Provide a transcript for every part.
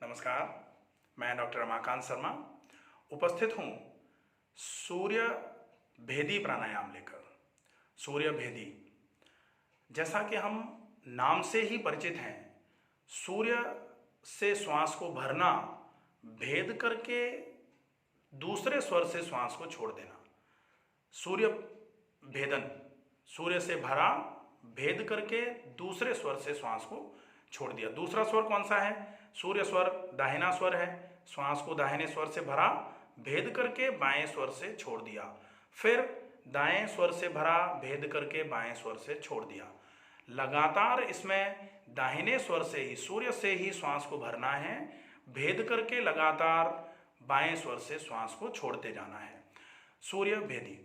नमस्कार, मैं डॉक्टर रमाकांत शर्मा उपस्थित हूँ सूर्य भेदी प्राणायाम लेकर। सूर्य भेदी, जैसा कि हम नाम से ही परिचित हैं, सूर्य से श्वास को भरना, भेद करके दूसरे स्वर से श्वास को छोड़ देना। सूर्य भेदन, सूर्य से भरा, भेद करके दूसरे स्वर से श्वास को छोड़ दिया। दूसरा स्वर कौन सा है? सूर्य स्वर दाहिना स्वर है। श्वास को दाहिने स्वर से भरा, भेद करके बाएं स्वर से छोड़ दिया। फिर दाएं स्वर से भरा, भेद करके बाएं स्वर से छोड़ दिया। लगातार इसमें दाहिने स्वर से ही, सूर्य से ही श्वास को भरना है, भेद करके लगातार बाएं स्वर से श्वास को छोड़ते जाना है। सूर्य भेदी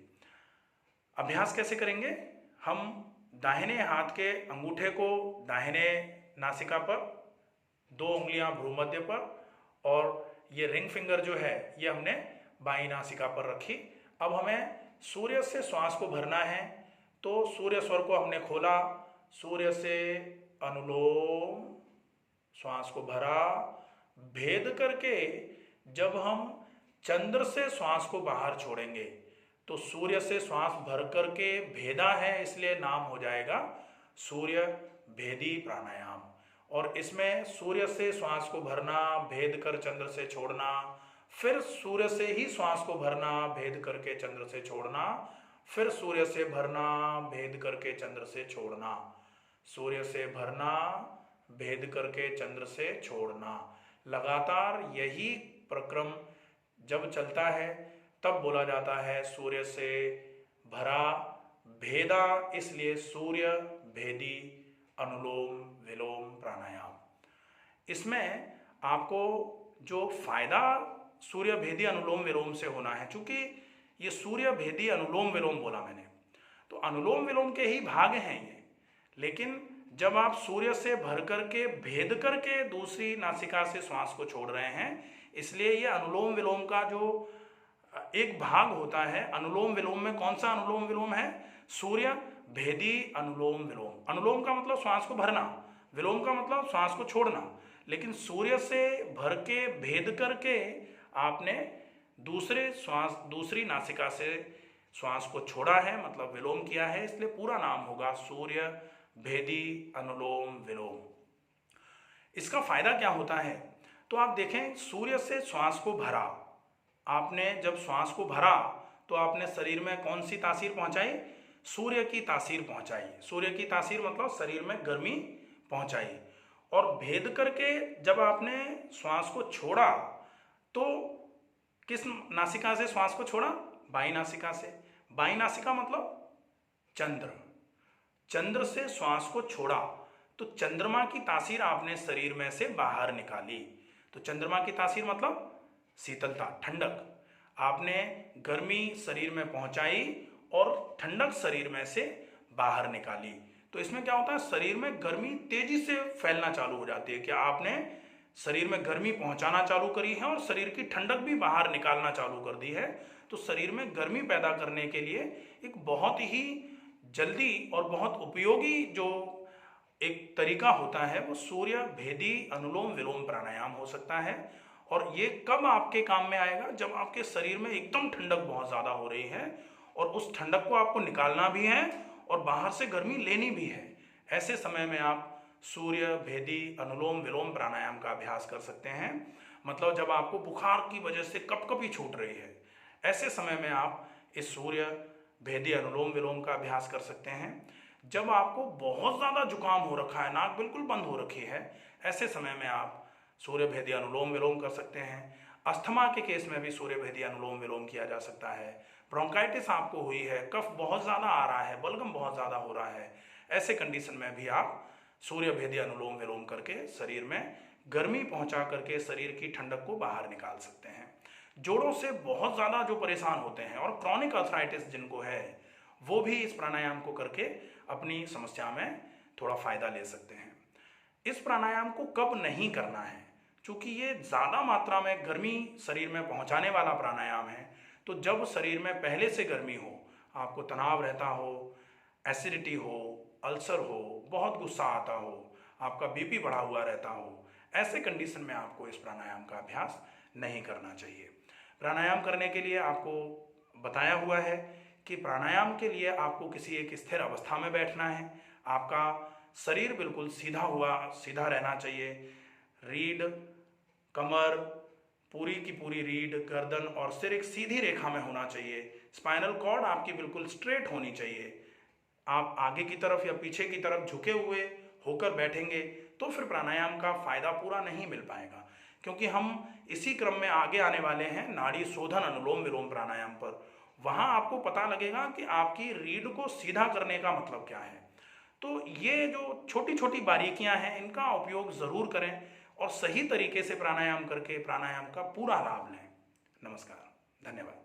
अभ्यास कैसे करेंगे? हम दाहिने हाथ के अंगूठे को दाहिने नासिका पर, 2 उंगलियां भ्रूमध्य पर, और ये रिंग फिंगर जो है ये हमने बाईं नासिका पर रखी। अब हमें सूर्य से श्वास को भरना है, तो सूर्य स्वर को हमने खोला, सूर्य से अनुलोम, श्वास को भरा, भेद करके जब हम चंद्र से श्वास को बाहर छोड़ेंगे तो सूर्य से श्वास भर करके भेदा है, इसलिए नाम हो जाएगा सूर्य भेदी प्राणायाम। और इसमें सूर्य से श्वास को भरना, भेद कर चंद्र से छोड़ना, फिर सूर्य से ही श्वास को भरना, भेद करके चंद्र से छोड़ना, फिर सूर्य से भरना, भेद करके चंद्र से छोड़ना, सूर्य से भरना, भेद करके चंद्र से छोड़ना। लगातार यही प्रक्रम जब चलता है तब बोला जाता है सूर्य से भरा, भेदा, इसलिए सूर्य भेदी अनुलोम विलोम प्राणायाम। इसमें आपको जो फायदा सूर्य भेदी अनुलोम विलोम से होना है, चूंकि ये सूर्य भेदी अनुलोम विलोम बोला मैंने, तो अनुलोम विलोम के ही भाग हैं ये। लेकिन जब आप सूर्य से भर करके भेद करके दूसरी नासिका से श्वास को छोड़ रहे हैं, इसलिए ये अनुलोम विलोम का जो एक भाग होता है। अनुलोम विलोम में कौन सा अनुलोम विलोम है? सूर्य भेदी अनुलोम विलोम। अनुलोम का मतलब श्वास को भरना, विलोम का मतलब श्वास को छोड़ना। लेकिन सूर्य से भर के भेद करके आपने दूसरी नासिका से श्वास को छोड़ा है, मतलब विलोम किया है, इसलिए पूरा नाम होगा सूर्य भेदी अनुलोम विलोम। इसका फायदा क्या होता है? तो आप देखें, सूर्य से श्वास को भरा, आपने जब श्वास को भरा तो आपने शरीर में कौन सी तासीर पहुंचाई? सूर्य की तासीर पहुंचाई। सूर्य की तासीर मतलब शरीर में गर्मी पहुंचाई। और भेद करके जब आपने श्वास को छोड़ा तो किस नासिका से श्वास को छोड़ा? बाईं नासिका से। बाईं नासिका मतलब चंद्र। चंद्र से श्वास को छोड़ा तो चंद्रमा की तासीर आपने शरीर में से बाहर निकाली। तो चंद्रमा की तासीर मतलब शीतलता, ठंडक। आपने गर्मी शरीर में पहुंचाई और ठंडक शरीर में से बाहर निकाली। तो इसमें क्या होता है? शरीर में गर्मी तेजी से फैलना चालू हो जाती है। क्या आपने शरीर में गर्मी पहुंचाना चालू करी है और शरीर की ठंडक भी बाहर निकालना चालू कर दी है। तो शरीर में गर्मी पैदा करने के लिए एक बहुत ही जल्दी और बहुत उपयोगी जो एक तरीका होता है वो सूर्य भेदी अनुलोम विलोम प्राणायाम हो सकता है। और ये कब आपके काम में आएगा? जब आपके शरीर में एकदम ठंडक बहुत ज़्यादा हो रही है और उस ठंडक को आपको निकालना भी है और बाहर से गर्मी लेनी भी है। ऐसे समय में आप सूर्य भेदी अनुलोम विलोम प्राणायाम का अभ्यास कर सकते हैं। मतलब जब आपको बुखार की वजह से कपकपी छूट रही है, ऐसे समय में आप इस सूर्य भेदी अनुलोम विलोम का अभ्यास कर सकते हैं। जब आपको बहुत ज़्यादा जुकाम हो रखा है, नाक बिल्कुल बंद हो रखी है, ऐसे समय में आप सूर्य भेदी अनुलोम विलोम कर सकते हैं। अस्थमा के केस में भी सूर्य भेदी अनुलोम विलोम किया जा सकता है। ब्रोंकाइटिस आपको हुई है, कफ बहुत ज़्यादा आ रहा है, बलगम बहुत ज़्यादा हो रहा है, ऐसे कंडीशन में भी आप सूर्य भेदी अनुलोम विलोम करके शरीर में गर्मी पहुंचा करके शरीर की ठंडक को बाहर निकाल सकते हैं। जोड़ों से बहुत ज़्यादा जो परेशान होते हैं और क्रॉनिक अर्थराइटिस जिनको है, वो भी इस प्राणायाम को करके अपनी समस्या में थोड़ा फायदा ले सकते हैं। इस प्राणायाम को कब नहीं करना है? चूंकि ये ज़्यादा मात्रा में गर्मी शरीर में पहुंचाने वाला प्राणायाम है, तो जब शरीर में पहले से गर्मी हो, आपको तनाव रहता हो, एसिडिटी हो, अल्सर हो, बहुत गुस्सा आता हो, आपका बीपी बढ़ा हुआ रहता हो, ऐसे कंडीशन में आपको इस प्राणायाम का अभ्यास नहीं करना चाहिए। प्राणायाम करने के लिए आपको बताया हुआ है कि प्राणायाम के लिए आपको किसी एक स्थिर अवस्था में बैठना है। आपका शरीर बिल्कुल सीधा रहना चाहिए। रीढ़, कमर, पूरी की पूरी रीढ़, गर्दन और सिर एक सीधी रेखा में होना चाहिए। स्पाइनल कॉर्ड आपकी बिल्कुल स्ट्रेट होनी चाहिए। आप आगे की तरफ या पीछे की तरफ झुके हुए होकर बैठेंगे तो फिर प्राणायाम का फायदा पूरा नहीं मिल पाएगा, क्योंकि हम इसी क्रम में आगे आने वाले हैं नाड़ी शोधन अनुलोम विलोम प्राणायाम पर। वहां आपको पता लगेगा कि आपकी रीढ़ को सीधा करने का मतलब क्या है। तो ये जो छोटी छोटी बारीकियां हैं इनका उपयोग जरूर करें और सही तरीके से प्राणायाम करके प्राणायाम का पूरा लाभ लें। नमस्कार, धन्यवाद।